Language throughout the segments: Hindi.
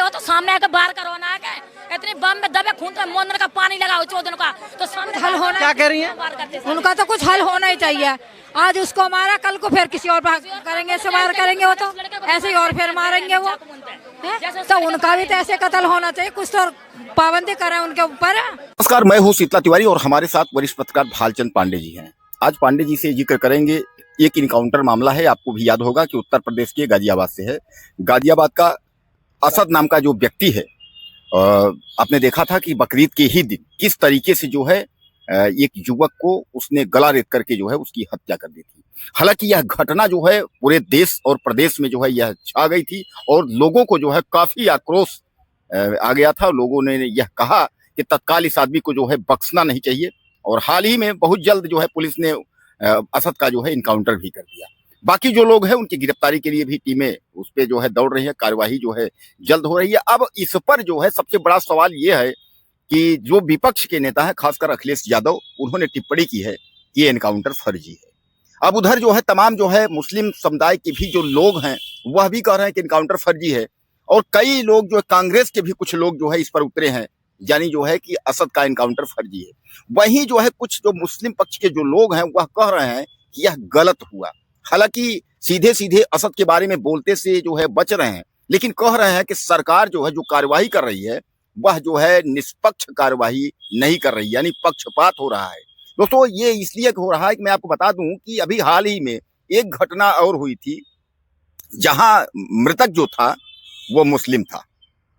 हो तो सामने आके बाहर करो ना आके, इतनी बम में दबे खून का मोंदन का पानी लगाओ 14 का, तो सामने हल होना, क्या कह रही हैं? बाहर करते उनका तो कुछ हल होना ही चाहिए। आज उसको मारा, कल को फिर किसी और करेंगे, ऐसे वार करेंगे वो तो ऐसे ही, और फिर मारेंगे वो हैं? तो उनका भी तो ऐसे कत्ल होना चाहिए, कुछ तो पाबंदी करें उनके ऊपर। नमस्कार, मैं हूं शीतला तिवारी और हमारे साथ वरिष्ठ पत्रकार भालचंद पांडे जी हैं। आज पांडे जी से जिक्र करेंगे, एक इनकाउंटर मामला है। आपको भी याद होगा कि उत्तर प्रदेश के गाजियाबाद से है। गाजियाबाद का असद नाम का जो व्यक्ति है, आपने देखा था कि बकरीद के ही दिन किस तरीके से जो है एक युवक को उसने गला रेत करके जो है उसकी हत्या कर दी थी। हालांकि यह घटना जो है पूरे देश और प्रदेश में जो है यह छा गई थी और लोगों को जो है काफी आक्रोश आ गया था। लोगों ने यह कहा कि तत्काल इस आदमी को जो है बख्शना नहीं चाहिए, और हाल ही में बहुत जल्द जो है पुलिस ने असद का जो है इनकाउंटर भी कर दिया। बाकी जो लोग हैं उनकी गिरफ्तारी के लिए भी टीमें उस पे जो है दौड़ रही है, कार्यवाही जो है जल्द हो रही है। अब इस पर जो है सबसे बड़ा सवाल ये है कि जो विपक्ष के नेता है, खासकर अखिलेश यादव, उन्होंने टिप्पणी की है कि ये एनकाउंटर फर्जी है। अब उधर जो है तमाम जो है मुस्लिम समुदाय के भी जो लोग हैं वह भी कह रहे हैं कि एनकाउंटर फर्जी है, और कई लोग जो कांग्रेस के भी कुछ लोग जो है इस पर उतरे हैं, यानी जो है कि असद का एनकाउंटर फर्जी है। वहीं जो है कुछ जो मुस्लिम पक्ष के जो लोग हैं वह कह रहे हैं कि यह गलत हुआ। हालांकि सीधे सीधे असद के बारे में बोलते से जो है बच रहे हैं, लेकिन कह रहे हैं कि सरकार जो है जो कार्यवाही कर रही है वह जो है निष्पक्ष कार्यवाही नहीं कर रही, यानी पक्षपात हो रहा है। दोस्तों, ये इसलिए हो रहा है कि मैं आपको बता दूं कि अभी हाल ही में एक घटना और हुई थी जहां मृतक जो था वो मुस्लिम था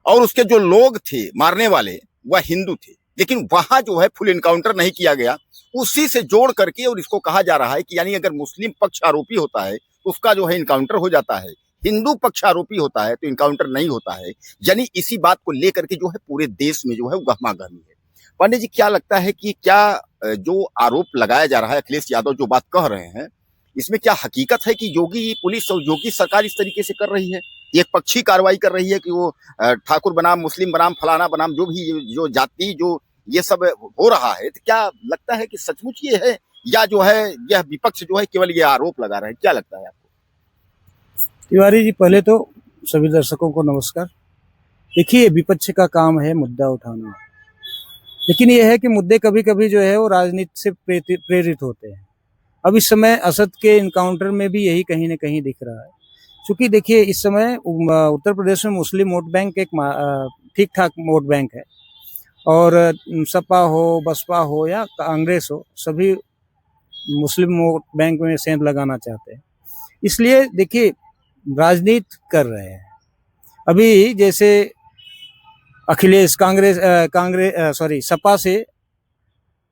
और उसके जो लोग थे मारने वाले वह हिंदू थे, लेकिन वहां जो है फुल इनकाउंटर नहीं किया गया। उसी से जोड़ करके और इसको कहा जा रहा है कि यानी अगर मुस्लिम पक्ष आरोपी होता है तो उसका जो है इनकाउंटर हो जाता है, हिंदू पक्ष आरोपी होता है तो इनकाउंटर नहीं होता है। यानी इसी बात को लेकर के जो है पूरे देश में जो है गहमागहमी है। पांडे जी, क्या लगता है कि क्या जो आरोप लगाया जा रहा है, अखिलेश यादव जो बात कह रहे हैं, इसमें क्या हकीकत है कि योगी पुलिस और योगी सरकार इस तरीके से कर रही है, एक पक्षी कार्रवाई कर रही है कि वो ठाकुर बनाम, मुस्लिम बनाम, फलाना बनाम, जो भी जो जाति जो ये सब हो रहा है, तो क्या लगता है कि सचमुच ये है या जो है यह विपक्ष जो है केवल ये आरोप लगा रहे हैं? क्या लगता है आपको? तिवारी जी, पहले तो सभी दर्शकों को नमस्कार। देखिए, विपक्ष का काम है मुद्दा उठाना, लेकिन यह है कि मुद्दे कभी कभी जो है वो राजनीति से प्रेरित होते हैं। अब इस समय असद के इनकाउंटर में भी यही कहीं ना कहीं दिख रहा है। क्योंकि देखिए, इस समय उत्तर प्रदेश में मुस्लिम वोट बैंक एक ठीक ठाक वोट बैंक है, और सपा हो, बसपा हो या कांग्रेस हो, सभी मुस्लिम वोट बैंक में सेंध लगाना चाहते हैं। इसलिए देखिए, राजनीति कर रहे हैं। अभी जैसे अखिलेश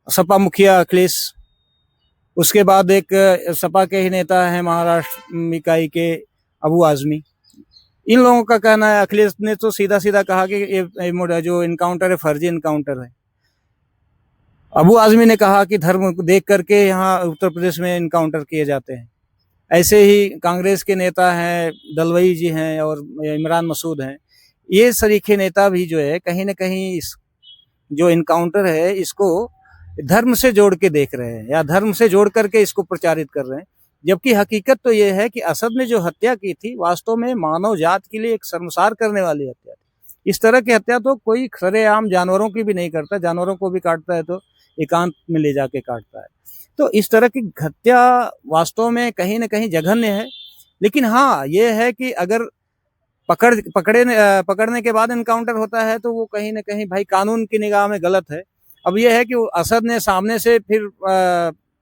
सपा मुखिया अखिलेश, उसके बाद एक सपा के ही नेता है महाराष्ट्र इकाई के अबू आजमी। इन लोगों का कहना है, अखिलेश ने तो सीधा सीधा कहा कि ये जो इनकाउंटर है फर्जी इनकाउंटर है। अबू आजमी ने कहा कि धर्म देख करके यहाँ उत्तर प्रदेश में इनकाउंटर किए जाते हैं। ऐसे ही कांग्रेस के नेता हैं, दलवई जी हैं और इमरान मसूद हैं। ये सरीखे नेता भी जो है कहीं ना कहीं इस जो इनकाउंटर है इसको धर्म से जोड़ के देख रहे हैं, या धर्म से जोड़ करके इसको प्रचारित कर रहे हैं। जबकि हकीकत तो ये है कि असद ने जो हत्या की थी वास्तव में मानव जात के लिए एक शर्मसार करने वाली हत्या थी। इस तरह की हत्या तो कोई सरेआम जानवरों की भी नहीं करता। जानवरों को भी काटता है तो एकांत में ले जाके काटता है। तो इस तरह की हत्या वास्तव में कहीं ना कहीं जघन्य है। लेकिन हाँ, ये है कि अगर पकड़ने के बाद इनकाउंटर होता है तो वो कहीं ना कहीं भाई कानून की निगाह में गलत है। अब ये है कि असद ने सामने से फिर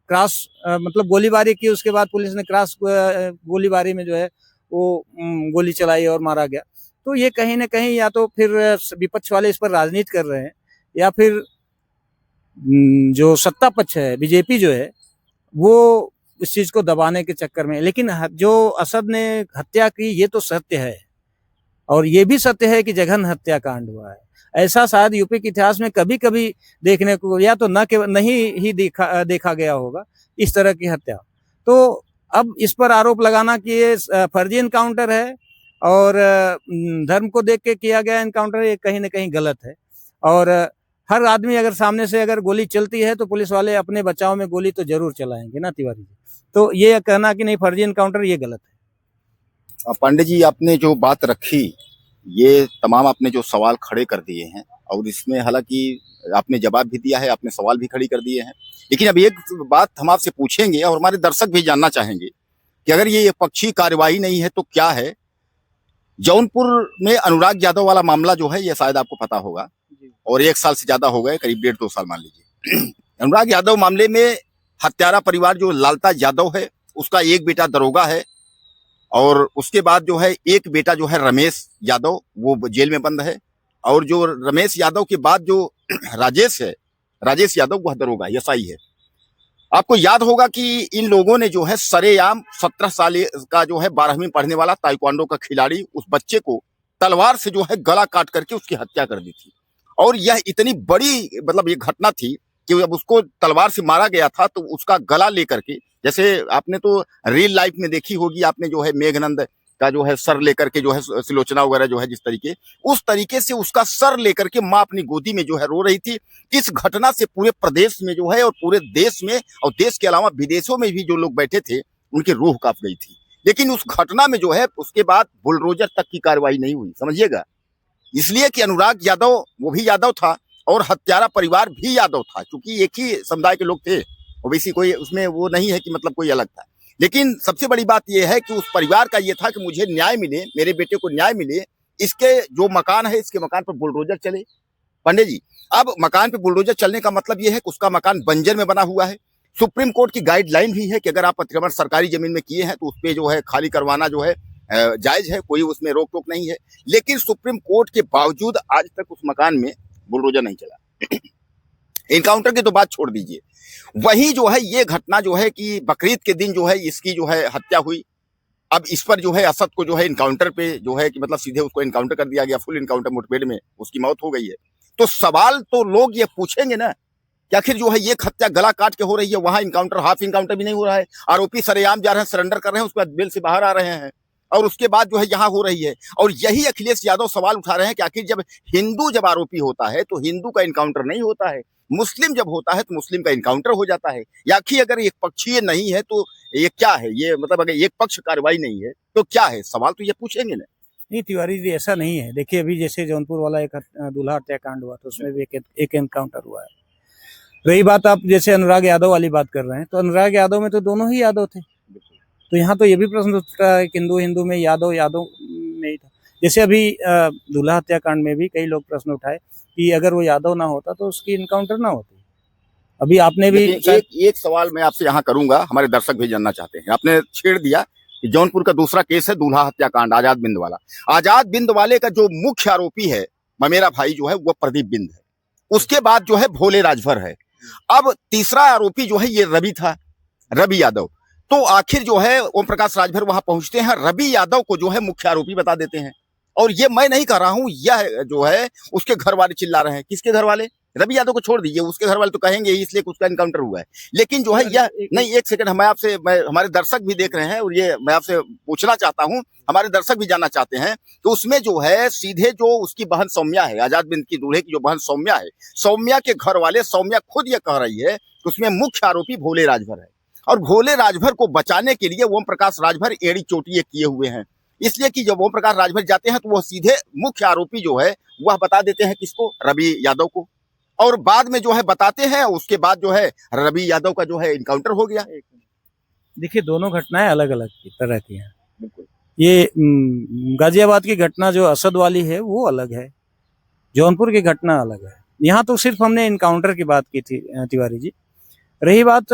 क्रॉस मतलब गोलीबारी की, उसके बाद पुलिस ने क्रॉस गोलीबारी में जो है वो गोली चलाई और मारा गया। तो ये कहीं ना कहीं या तो फिर विपक्ष वाले इस पर राजनीति कर रहे हैं, या फिर जो सत्ता पक्ष है बीजेपी जो है वो इस चीज को दबाने के चक्कर में। लेकिन जो असद ने हत्या की ये तो सत्य है, और ये भी सत्य है कि जघन्य हत्याकांड हुआ है। ऐसा शायद यूपी के इतिहास में कभी कभी देखने को या तो नहीं ही देखा गया होगा इस तरह की हत्या। तो अब इस पर आरोप लगाना कि ये फर्जी इनकाउंटर है और धर्म को देख के किया गया इनकाउंटर, ये कहीं ना कहीं गलत है। और हर आदमी अगर सामने से अगर गोली चलती है तो पुलिस वाले अपने बचाव में गोली तो जरूर चलाएंगे ना तिवारी जी। तो ये कहना कि नहीं फर्जी इनकाउंटर, ये गलत है। पांडे जी, आपने जो बात रखी ये तमाम आपने जो सवाल खड़े कर दिए हैं और इसमें हालांकि आपने जवाब भी दिया है, आपने सवाल भी खड़ी कर दिए हैं, लेकिन अब एक बात हम आपसे पूछेंगे और हमारे दर्शक भी जानना चाहेंगे कि अगर ये एकपक्षीय कार्यवाही नहीं है तो क्या है। जौनपुर में अनुराग यादव वाला मामला जो है ये शायद आपको पता होगा और 1 साल से ज्यादा हो गए, करीब 1.5-2 साल मान लीजिए। अनुराग यादव मामले में हत्यारा परिवार जो लालता यादव है उसका एक बेटा दरोगा है और उसके बाद जो है एक बेटा जो है रमेश यादव वो जेल में बंद है और जो रमेश यादव के बाद जो राजेश यादव वह दरोगा एसआई है। आपको याद होगा कि इन लोगों ने जो है सरेआम 17 साल का जो है 12वीं पढ़ने वाला ताइक्वांडो का खिलाड़ी उस बच्चे को तलवार से जो है गला काट करके उसकी हत्या कर दी थी और यह इतनी बड़ी मतलब ये घटना थी कि जब उसको तलवार से मारा गया था तो उसका गला लेकर के, जैसे आपने तो रियल लाइफ में देखी होगी आपने जो है मेघनंद का जो है सर लेकर के जो है सिलोचना वगैरह जो है जिस तरीके उस तरीके से उसका सर लेकर के माँ अपनी गोदी में जो है रो रही थी। इस घटना से पूरे प्रदेश में जो है और पूरे देश में और देश के अलावा विदेशों में भी जो लोग बैठे थे उनकी रूह कांप गई थी। लेकिन उस घटना में जो है उसके बाद बुलडोजर तक की कार्रवाई नहीं हुई, समझिएगा, इसलिए कि अनुराग यादव वो भी यादव था और हत्यारा परिवार भी यादव था, क्योंकि एक ही समुदाय के लोग थे, ओबीसी कोई उसमें वो नहीं है कि मतलब कोई अलग था। लेकिन सबसे बड़ी बात यह है कि उस परिवार का ये था कि मुझे न्याय मिले, मेरे बेटे को न्याय मिले, इसके जो मकान है इसके मकान पर बुलडोजर चले। पंडित जी, अब मकान पे बुलडोजर चलने का मतलब यह है कि उसका मकान बंजर में बना हुआ है। सुप्रीम कोर्ट की गाइडलाइन भी है कि अगर आप अतिक्रमण सरकारी जमीन में किए हैं तो उस पर जो है खाली करवाना जो है जायज है, कोई उसमें रोक टोक नहीं है। लेकिन सुप्रीम कोर्ट के बावजूद आज तक उस मकान में बुलडोजर नहीं चला। इनकाउंटर की तो बात छोड़ दीजिए, वही जो है ये घटना जो है कि बकरीद के दिन जो है इसकी जो है हत्या हुई। अब इस पर जो है असद को जो है इनकाउंटर पे जो है कि मतलब सीधे उसको इनकाउंटर कर दिया गया, फुल इनकाउंटर, मुठभेड़ में उसकी मौत हो गई है। तो सवाल तो लोग ये पूछेंगे ना कि आखिर जो है ये हत्या गला काट के हो रही है, वहां इनकाउंटर हाफ इनकाउंटर भी नहीं हो रहा है, आरोपी सरेआम जा रहे हैं, सरेंडर कर रहे हैं, उसके बाद बेल से बाहर आ रहे हैं और उसके बाद जो है यहाँ हो रही है। और यही अखिलेश यादव सवाल उठा रहे हैं कि आखिर जब आरोपी होता है तो हिंदू का इनकाउंटर नहीं होता है, मुस्लिम जब होता है तो मुस्लिम का इनकाउंटर हो जाता है। या आखिर अगर एक पक्षीय नहीं है तो ये क्या है, ये मतलब अगर एक पक्ष कार्रवाई नहीं है तो क्या है, सवाल तो ये पूछेंगे ना। नहीं तिवारी जी, ऐसा नहीं है। देखिए अभी जैसे जौनपुर वाला एक दूल्हा हत्याकांड हुआ तो उसमें भी एक एनकाउंटर हुआ है। रही बात आप जैसे अनुराग यादव वाली बात कर रहे हैं, तो अनुराग यादव में तो दोनों ही यादव थे, तो यहाँ तो ये भी प्रश्न उठता है कि हिंदू में यादव में ही था। जैसे अभी दूल्हा हत्याकांड में भी कई लोग प्रश्न उठाए कि अगर वो यादव ना होता तो उसकी इनकाउंटर ना होती। अभी आपने भी एक सवाल मैं आपसे यहाँ करूंगा, हमारे दर्शक भी जानना चाहते हैं। आपने छेड़ दिया कि जौनपुर का दूसरा केस है दूल्हा हत्याकांड, आजाद बिंद वाला। आजाद बिंद वाले का जो मुख्य आरोपी है मेरा भाई जो है वो प्रदीप बिंद है, उसके बाद जो है भोले राजभर है, अब तीसरा आरोपी जो है ये रवि था, रवि यादव। तो आखिर जो है ओम प्रकाश राजभर वहां पहुंचते हैं, रवि यादव को जो है मुख्य आरोपी बता देते हैं। और ये मैं नहीं कह रहा हूं, यह जो है उसके घर वाले चिल्ला रहे हैं। किसके घर वाले? रवि यादव को छोड़ दीजिए, उसके घर वाले तो कहेंगे इसलिए उसका एनकाउंटर हुआ है। लेकिन जो है यह नहीं, एक सेकंड, हमारे दर्शक भी देख रहे हैं और ये मैं आपसे पूछना चाहता हूं, हमारे दर्शक भी जानना चाहते हैं कि उसमें जो है सीधे जो उसकी बहन सौम्या है, आजाद बिंद की दूल्हे की जो बहन सौम्या है, सौम्या के घर वाले, सौम्या खुद ये कह रही है कि उसमें मुख्य आरोपी भोले राजभर है और भोले राजभर को बचाने के लिए ओम प्रकाश राजभर एड़ी चोटी किए हुए हैं। इसलिए कि जब ओम प्रकाश राजभर जाते हैं तो वो सीधे मुख्य आरोपी जो है वह बता देते हैं किसको, रवि यादव को, और बाद में जो है बताते हैं, उसके बाद जो है रवि यादव का जो है इनकाउंटर हो गया। देखिए दोनों घटनाएं अलग अलग तरह की हैं। ये गाजियाबाद की घटना जो असद वाली है वो अलग है, जौनपुर की घटना अलग है। यहाँ तो सिर्फ हमने इनकाउंटर की बात की थी तिवारी जी। रही बात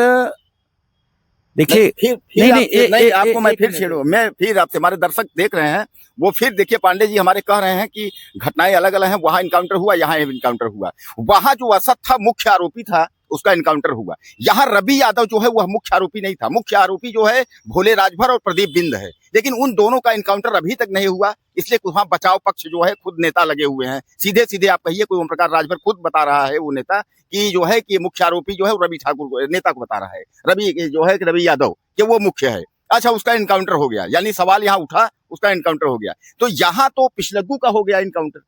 देखिए नहीं, आपको मैं फिर छेड़ू, मैं फिर आपसे, हमारे दर्शक देख रहे हैं वो फिर देखिए, पांडे जी हमारे कह रहे हैं कि घटनाएं अलग अलग हैं, वहां इनकाउंटर हुआ, यहाँ इनकाउंटर हुआ। वहां जो असद था मुख्य आरोपी था, उसका इनकाउंटर हुआ। यहाँ रवि यादव जो है वह मुख्य आरोपी नहीं था, मुख्य आरोपी जो है भोले राजभर और प्रदीप बिंद है। लेकिन उन दोनों का इनकाउंटर अभी तक नहीं हुआ, इसलिए वहां बचाव पक्ष जो है खुद नेता लगे हुए हैं। सीधे सीधे आप कहिए, कोई ओम प्रकाश राजभर खुद बता रहा है, वो नेता, कि जो है कि मुख्य आरोपी जो है रवि ठाकुर को, नेता को बता रहा है, रवि जो है रवि यादव कि वो मुख्य है। अच्छा, उसका इनकाउंटर हो गया, यानी सवाल यहाँ उठा, उसका इनकाउंटर हो गया। तो यहाँ तो पिछलग्गू का हो गया इनकाउंटर,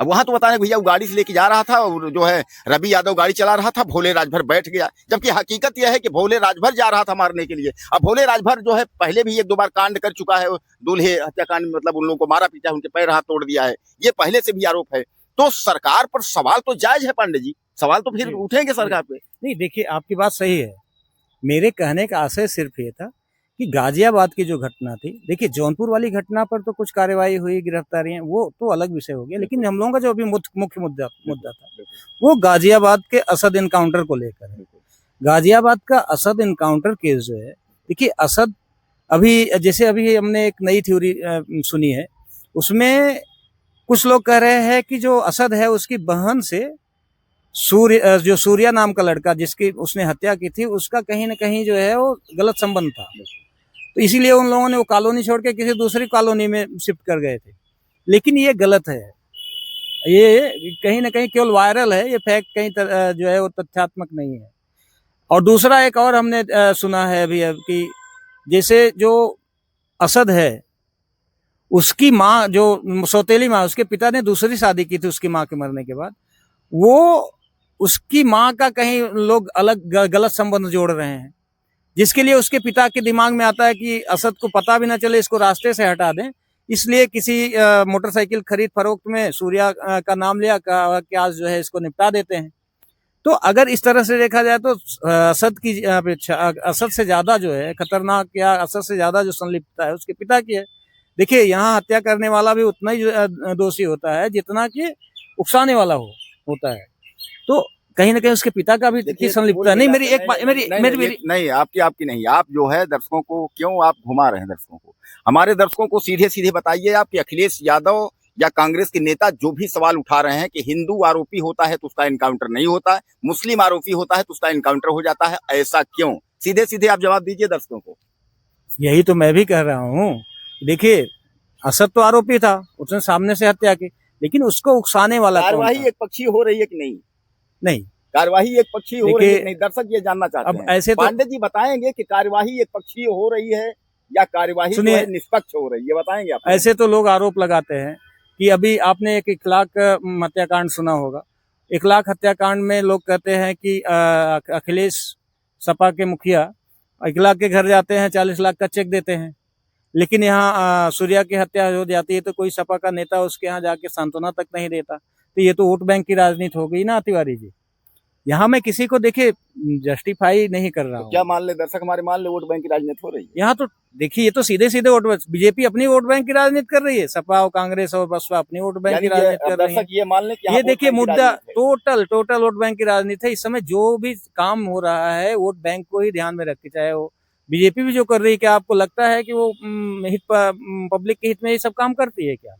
अब वहां तो बताने भैया वो गाड़ी से लेके जा रहा था और जो है रवि यादव गाड़ी चला रहा था, भोले राजभर बैठ गया, जबकि हकीकत यह है कि भोले राजभर जा रहा था मारने के लिए। अब भोले राजभर जो है पहले भी 1-2 बार कांड कर चुका है, दूल्हे हत्याकांड में, मतलब उन लोगों को मारा पीटा, उनके पैर हाथ तोड़ दिया है, ये पहले से भी आरोप है। तो सरकार पर सवाल तो जायज है पांडे जी, सवाल तो फिर उठेंगे सरकार पे। नहीं, देखिए आपकी बात सही है। मेरे कहने का आशय सिर्फ ये था कि गाजियाबाद की जो घटना थी, देखिए जौनपुर वाली घटना पर तो कुछ कार्रवाई हुई, गिरफ्तारियां, वो तो अलग विषय हो गया, लेकिन हम लोगों का जो अभी मुख्य मुद्दा था वो गाजियाबाद के असद इनकाउंटर को लेकर है। गाजियाबाद का असद इनकाउंटर केस जो है, देखिए असद अभी हमने एक नई थ्योरी सुनी है, उसमें कुछ लोग कह रहे हैं कि जो असद है उसकी बहन से जो सूर्या नाम का लड़का जिसकी उसने हत्या की थी, उसका कहीं ना कहीं जो है वो गलत संबंध था, तो इसीलिए उन लोगों ने वो कॉलोनी छोड़ के किसी दूसरी कॉलोनी में शिफ्ट कर गए थे। लेकिन ये गलत है, ये कहीं ना कहीं केवल वायरल है, ये फैक्ट कहीं जो है वो तथ्यात्मक नहीं है। और दूसरा एक और हमने सुना है अभी कि जैसे जो असद है उसकी माँ, जो सौतेली माँ, उसके पिता ने दूसरी शादी की थी उसकी माँ के मरने के बाद, वो उसकी माँ का कहीं लोग अलग गलत संबंध जोड़ रहे हैं, जिसके लिए उसके पिता के दिमाग में आता है कि असद को पता भी ना चले, इसको रास्ते से हटा दें, इसलिए किसी मोटरसाइकिल खरीद फरोख्त में सूर्या का नाम लिया कि आज जो है इसको निपटा देते हैं। तो अगर इस तरह से देखा जाए तो असद की अपेक्षा असद से ज्यादा जो है खतरनाक, या असद से ज्यादा जो संलिप्तता है उसके पिता की है। देखिए यहाँ हत्या करने वाला भी उतना ही दोषी होता है जितना कि उकसाने वाला होता है, तो कहीं ना कहीं उसके पिता का भी संलिप्तता नहीं। नहीं, आपकी नहीं, आप जो है दर्शकों को क्यों आप घुमा रहे हैं दर्शकों को? हमारे दर्शकों को सीधे सीधे बताइए आप कि अखिलेश यादव या कांग्रेस के नेता जो भी सवाल उठा रहे हैं कि हिंदू आरोपी होता है तो उसका इनकाउंटर नहीं होता है, मुस्लिम आरोपी होता है तो उसका इनकाउंटर हो जाता है, ऐसा क्यों? सीधे सीधे आप जवाब दीजिए दर्शकों को। यही तो मैं भी कह रहा हूँ। देखिए असद तो आरोपी था, उसने सामने से हत्या की, लेकिन उसको उकसाने वाला कार्यवाही एक पक्षीय हो रही है कि नहीं? नहीं, कार्यवाही एक पक्षीय हो रही है नहीं? दर्शक ये जानना चाहते हैं। ऐसे तो पांडे जी बताएंगे कि कार्यवाही एक पक्षीय हो रही है या कार्यवाही जो है निष्पक्ष हो रही है, बताएंगे आप? ऐसे तो लोग आरोप लगाते हैं कि अभी आपने एक इखलाक हत्याकांड सुना होगा। इखलाक हत्याकांड में लोग कहते हैं कि अखिलेश सपा के मुखिया इखलाक के घर जाते हैं, 40 लाख का चेक देते हैं, लेकिन यहाँ सूर्या की हत्या हो जाती है तो कोई सपा का नेता उसके यहाँ जाके सांत्वना तक नहीं देता। तो ये तो वोट बैंक की राजनीति हो गई ना तिवारी जी। यहाँ मैं किसी को देखिए जस्टिफाई नहीं कर रहा हूँ। क्या मान ले दर्शक हमारे, मान ले वोट बैंक की राजनीति हो रही है यहाँ तो देखिए, ये तो सीधे सीधे वोट, बीजेपी अपनी वोट बैंक की राजनीति कर रही है, सपा और कांग्रेस और बसपा अपनी वोट बैंक की राजनीति कर रही है। ये मान ले कि ये देखिए मुद्दा टोटल वोट बैंक की राजनीति है। इस समय जो भी काम हो रहा है वोट बैंक को ही ध्यान में रख के, चाहे वो बीजेपी भी जो कर रही है, क्या आपको लगता है कि वो पब्लिक के हित में ये सब काम करती है क्या?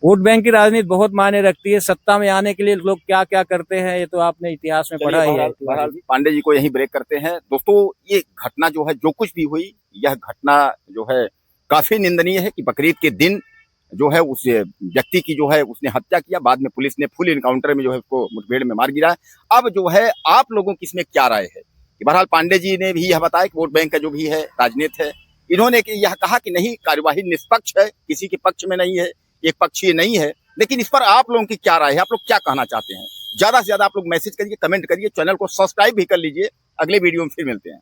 वोट बैंक की राजनीति बहुत मायने रखती है। सत्ता में आने के लिए लोग क्या क्या करते हैं ये तो आपने इतिहास में पढ़ा ही है। पांडे जी को यहीं ब्रेक करते हैं। दोस्तों ये घटना जो है, जो कुछ भी हुई, यह घटना जो है काफी निंदनीय है कि बकरीद के दिन जो है उस व्यक्ति की जो है उसने हत्या किया, बाद में पुलिस ने फुल इनकाउंटर में जो है उसको मुठभेड़ में मार गिरा। अब जो है आप लोगों की इसमें क्या राय है? बहरहाल पांडे जी ने भी यह बताया कि वोट बैंक का जो भी है राजनीति है। इन्होंने यह कहा कि नहीं, कार्यवाही निष्पक्ष है, किसी के पक्ष में नहीं है, एक पक्षीय नहीं है। लेकिन इस पर आप लोगों की क्या राय है? आप लोग क्या कहना चाहते हैं? ज्यादा से ज्यादा आप लोग मैसेज करिए, कमेंट करिए, चैनल को सब्सक्राइब भी कर लीजिए। अगले वीडियो में फिर मिलते हैं।